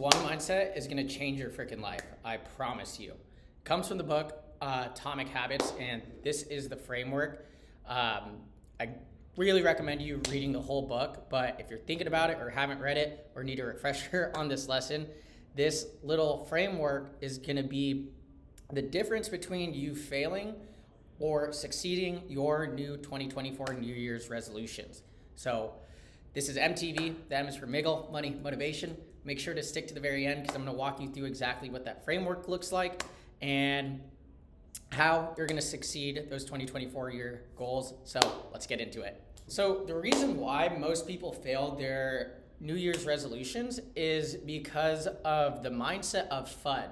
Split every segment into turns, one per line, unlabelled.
one mindset is going to change your freaking life. I promise you. It comes from the book Atomic Habits, and this is the framework. I really recommend you reading the whole book, but if you're thinking about it or haven't read it or need a refresher on this lesson, this little framework is going to be the difference between you failing or succeeding your new 2024 New Year's resolutions. So this is MTV. The M is for Miggle, money, motivation. Make sure to stick to the very end because I'm going to walk you through exactly what that framework looks like and how you're going to succeed those 2024 year goals. So let's get into it. So the reason why most people fail their New Year's resolutions is because of the mindset of FUD.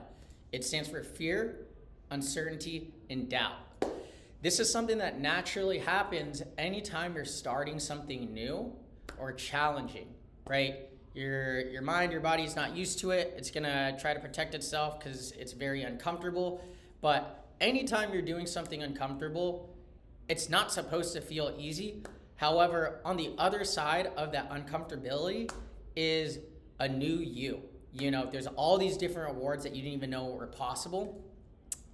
It stands for fear, uncertainty, and doubt. This is something that naturally happens anytime you're starting something new or challenging, right? Your mind, your body's not used to it. It's gonna try to protect itself because it's very uncomfortable. But anytime you're doing something uncomfortable, it's not supposed to feel easy. However, on the other side of that uncomfortability is a new you. You know, there's all these different rewards that you didn't even know were possible.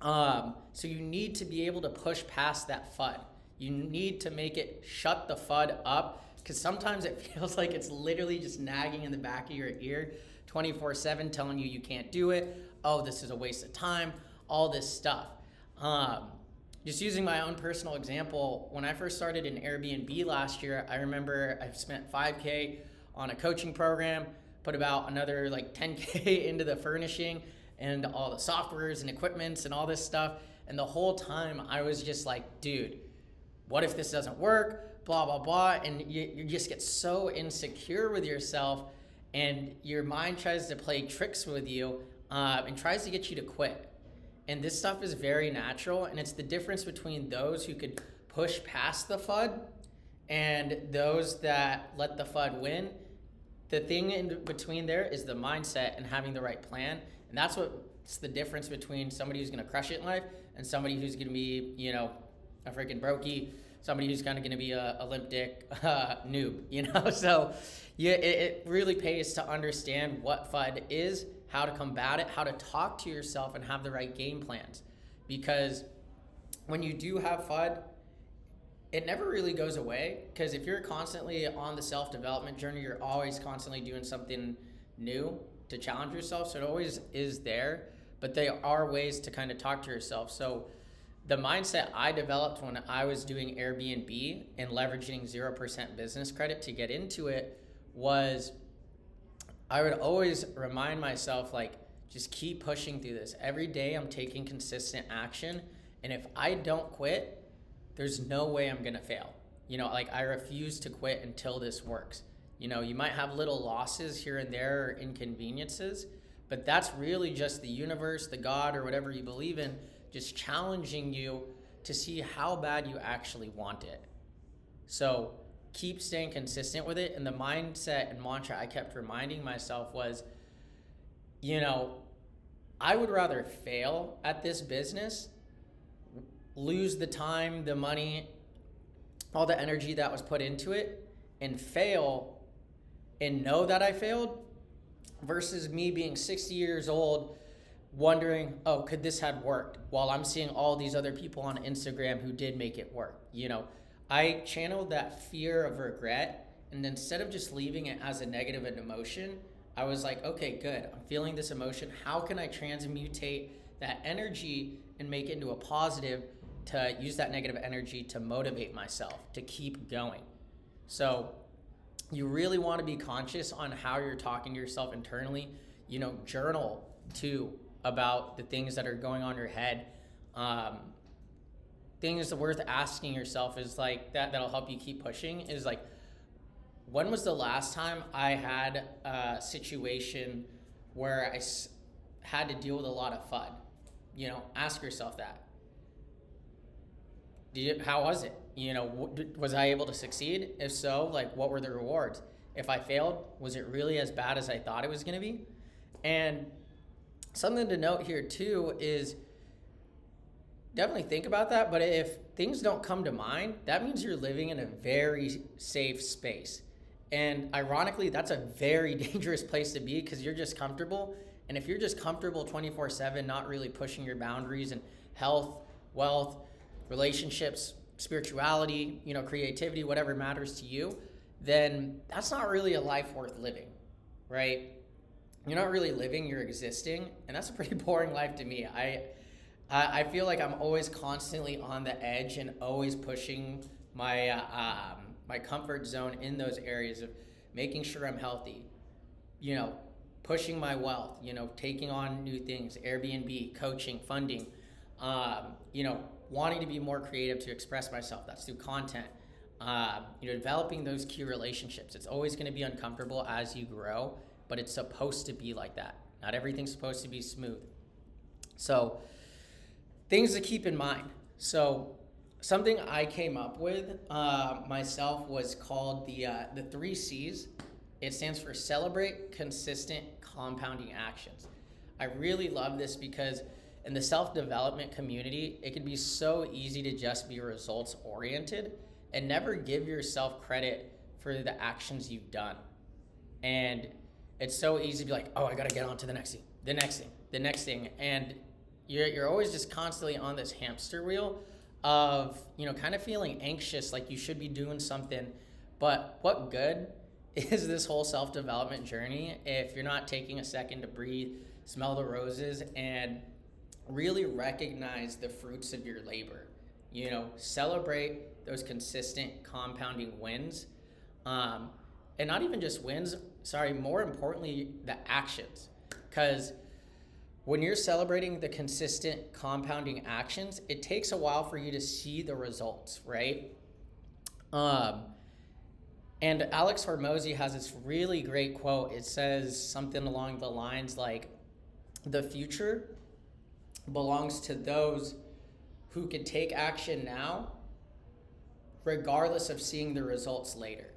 So you need to be able to push past that FUD. You need to make it shut the FUD up, because sometimes it feels like it's literally just nagging in the back of your ear 24/7 telling you can't do it. Oh, this is a waste of time, all this stuff. Just using my own personal example, when I first started in Airbnb last year, I remember I spent $5K on a coaching program, put about another like $10K into the furnishing and all the softwares and equipments and all this stuff. And the whole time I was just like, dude, what if this doesn't work? Blah, blah, blah. And you just get so insecure with yourself, and your mind tries to play tricks with you and tries to get you to quit. And this stuff is very natural, and it's the difference between those who could push past the FUD and those that let the FUD win. The thing in between there is the mindset and having the right plan. And that's what's the difference between somebody who's going to crush it in life and somebody who's going to be, you know, a freaking brokey, somebody who's kind of going to be a limp dick noob, you know? So yeah, it really pays to understand what FUD is, how to combat it, how to talk to yourself and have the right game plans. Because when you do have FUD, it never really goes away, because if you're constantly on the self-development journey, you're always constantly doing something new to challenge yourself. So it always is there, but there are ways to kind of talk to yourself. So the mindset I developed when I was doing Airbnb and leveraging 0% business credit to get into it was I would always remind myself, like, just keep pushing through this. Every day I'm taking consistent action. And if I don't quit, there's no way I'm going to fail. You know, like, I refuse to quit until this works. You know, you might have little losses here and there or inconveniences, but that's really just the universe, the God, or whatever you believe in, just challenging you to see how bad you actually want it. So keep staying consistent with it. And the mindset and mantra I kept reminding myself was, you know, I would rather fail at this business, lose the time, the money, all the energy that was put into it, and fail and know that I failed, versus me being 60 years old wondering, oh, could this have worked, while I'm seeing all these other people on Instagram who did make it work. You know, I channeled that fear of regret, and instead of just leaving it as a negative emotion, I was like, okay, good, I'm feeling this emotion. How can I transmutate that energy and make it into a positive, to use that negative energy to motivate myself to keep going? So you really want to be conscious on how you're talking to yourself internally. You know, journal too about the things that are going on in your head. Things worth asking yourself is like that'll help you keep pushing is like, when was the last time I had a situation where I had to deal with a lot of FUD? You know, ask yourself that. How was it? You know, was I able to succeed? If so, like, what were the rewards? If I failed, was it really as bad as I thought it was going to be? And something to note here too is definitely think about that. But if things don't come to mind, that means you're living in a very safe space. And ironically, that's a very dangerous place to be because you're just comfortable. And if you're just comfortable 24/7, not really pushing your boundaries in health, wealth, relationships, spirituality, creativity, whatever matters to you, then that's not really a life worth living, right? You're not really living, you're existing, and that's a pretty boring life to me. I feel like I'm always constantly on the edge and always pushing my comfort zone in those areas of making sure I'm healthy, pushing my wealth, taking on new things, Airbnb, coaching, funding, wanting to be more creative to express myself. That's through content. Developing those key relationships. It's always going to be uncomfortable as you grow, but it's supposed to be like that. Not everything's supposed to be smooth. So things to keep in mind. So something I came up with myself was called the 3 C's. It stands for celebrate, consistent, compounding actions. I really love this because in the self-development community, it can be so easy to just be results oriented and never give yourself credit for the actions you've done. And it's so easy to be like, oh, I gotta get on to the next thing. And you're always just constantly on this hamster wheel of, kind of feeling anxious, like you should be doing something. But what good is this whole self-development journey if you're not taking a second to breathe, smell the roses, and really recognize the fruits of your labor? Celebrate those consistent compounding wins. And not even just wins, more importantly, the actions. Because when you're celebrating the consistent compounding actions, it takes a while for you to see the results, right? And Alex Hormozy has this really great quote. It says something along the lines like, the future belongs to those who can take action now, regardless of seeing the results later.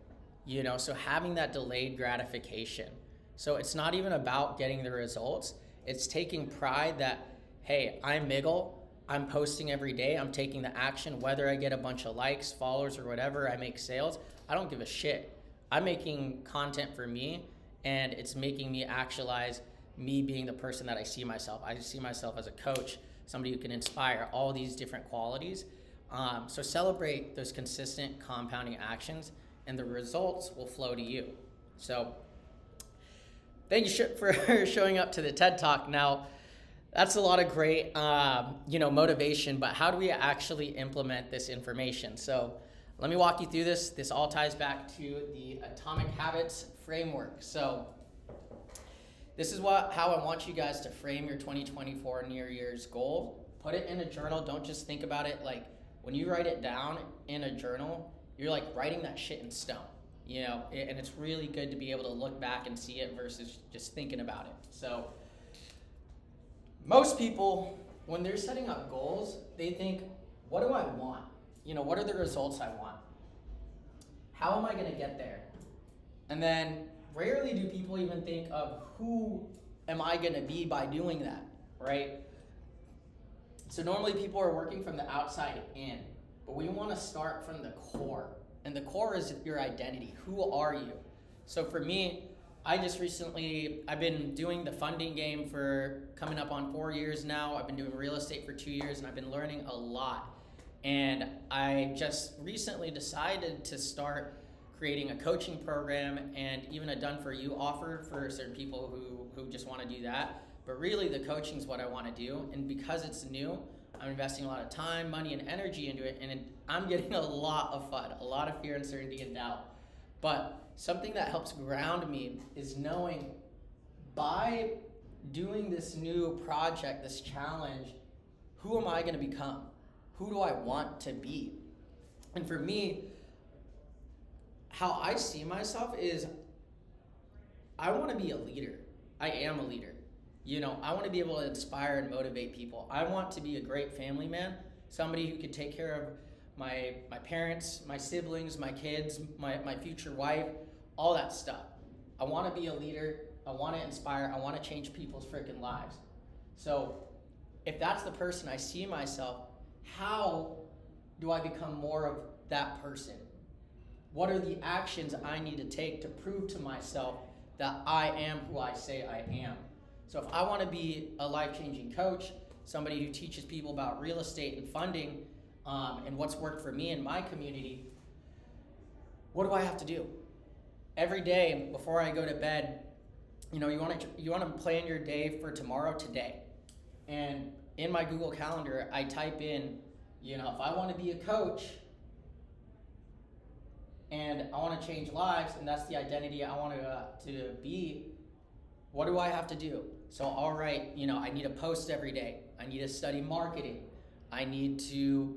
So having that delayed gratification. So it's not even about getting the results. It's taking pride that, hey, I'm Miggle. I'm posting every day. I'm taking the action, whether I get a bunch of likes, followers, or whatever, I make sales. I don't give a shit. I'm making content for me, and it's making me actualize me being the person that I see myself. I see myself as a coach, somebody who can inspire, all these different qualities. So celebrate those consistent compounding actions, and the results will flow to you. So thank you for showing up to the TED Talk. Now, that's a lot of great, motivation, but how do we actually implement this information? So let me walk you through this. This all ties back to the Atomic Habits framework. So this is how I want you guys to frame your 2024 New Year's goal. Put it in a journal. Don't just think about it. Like when you write it down in a journal, you're like writing that shit in stone, and it's really good to be able to look back and see it versus just thinking about it. So most people, when they're setting up goals, they think, what do I want? What are the results I want? How am I going to get there? And then rarely do people even think of who am I going to be by doing that, right? So normally people are working from the outside in, but we want to start from the core. And the core is your identity. Who are you? So for me, I've been doing the funding game for coming up on 4 years now. I've been doing real estate for 2 years, and I've been learning a lot. And I just recently decided to start creating a coaching program and even a done-for-you offer for certain people who just want to do that. But really, the coaching is what I want to do. And because it's new, I'm investing a lot of time, money, and energy into it. And I'm getting a lot of fun, a lot of fear, uncertainty, and doubt. But something that helps ground me is knowing by doing this new project, this challenge, who am I going to become? Who do I want to be? And for me, how I see myself is I want to be a leader. I am a leader. I want to be able to inspire and motivate people. I want to be a great family man, somebody who could take care of my parents, my siblings, my kids, my future wife, all that stuff. I want to be a leader. I want to inspire. I want to change people's freaking lives. So if that's the person I see myself, how do I become more of that person? What are the actions I need to take to prove to myself that I am who I say I am? So if I want to be a life-changing coach, somebody who teaches people about real estate and funding, and what's worked for me in my community, what do I have to do? Every day before I go to bed, you want to plan your day for tomorrow today. And in my Google Calendar, I type in, if I want to be a coach and I want to change lives, and that's the identity I want to be, what do I have to do? So I'll write, I need to post every day. I need to study marketing. I need to,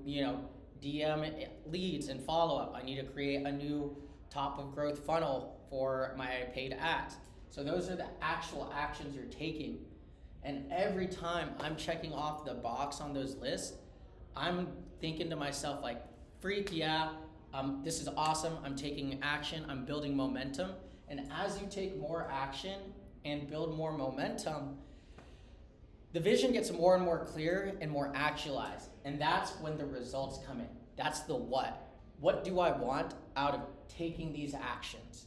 DM leads and follow up. I need to create a new top of growth funnel for my paid ads. So those are the actual actions you're taking. And every time I'm checking off the box on those lists, I'm thinking to myself like, freak yeah, this is awesome. I'm taking action. I'm building momentum. And as you take more action and build more momentum, the vision gets more and more clear and more actualized. And that's when the results come in. That's the what. What do I want out of taking these actions?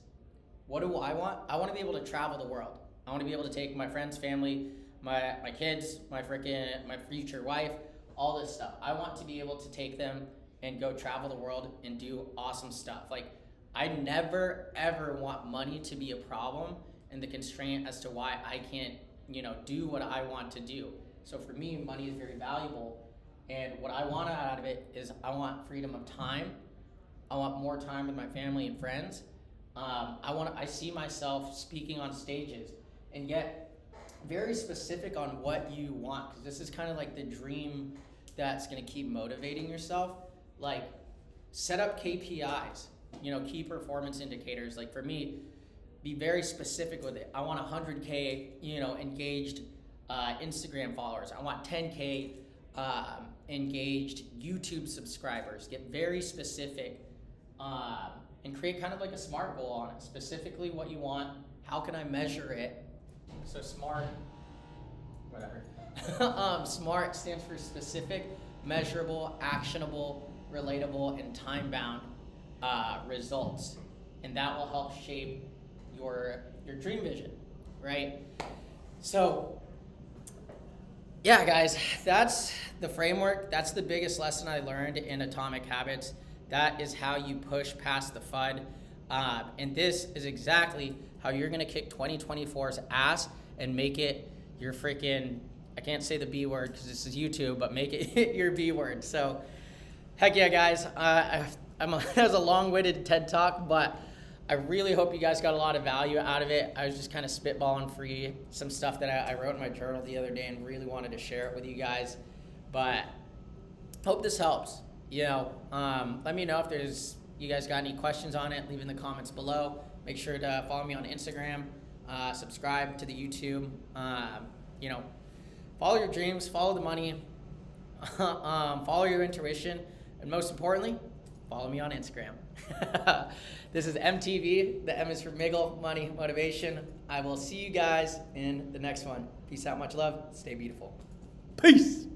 What do I want? I want to be able to travel the world. I want to be able to take my friends, family, my kids, my future wife, all this stuff. I want to be able to take them and go travel the world and do awesome stuff. Like, I never ever want money to be a problem and the constraint as to why I can't, do what I want to do. So for me, money is very valuable. And what I want out of it is I want freedom of time. I want more time with my family and friends. I see myself speaking on stages and get very specific on what you want, because this is kind of like the dream that's going to keep motivating yourself. Like, set up KPIs, key performance indicators. Like for me, be very specific with it. I want 100K, engaged Instagram followers. I want 10K engaged YouTube subscribers. Get very specific and create kind of like a SMART goal on it. Specifically what you want, how can I measure it? So SMART, whatever. SMART stands for specific, measurable, actionable, relatable, and time-bound results. And that will help shape your dream vision, right? So yeah, guys, that's the framework. That's the biggest lesson I learned in Atomic Habits. That is how you push past the FUD. And this is exactly how you're going to kick 2024's ass and make it your freaking, I can't say the B word because this is YouTube, but make it your B word. So, heck yeah, guys. That was a long-winded TED Talk, but I really hope you guys got a lot of value out of it. I was just kind of spitballing free some stuff that I wrote in my journal the other day and really wanted to share it with you guys. But hope this helps. Let me know if you guys got any questions on it. Leave in the comments below. Make sure to follow me on Instagram. Subscribe to the YouTube. Follow your dreams. Follow the money. Follow your intuition. And most importantly, follow me on Instagram. This is MTV. The M is for Miggle, Money, Motivation. I will see you guys in the next one. Peace out. Much love. Stay beautiful. Peace.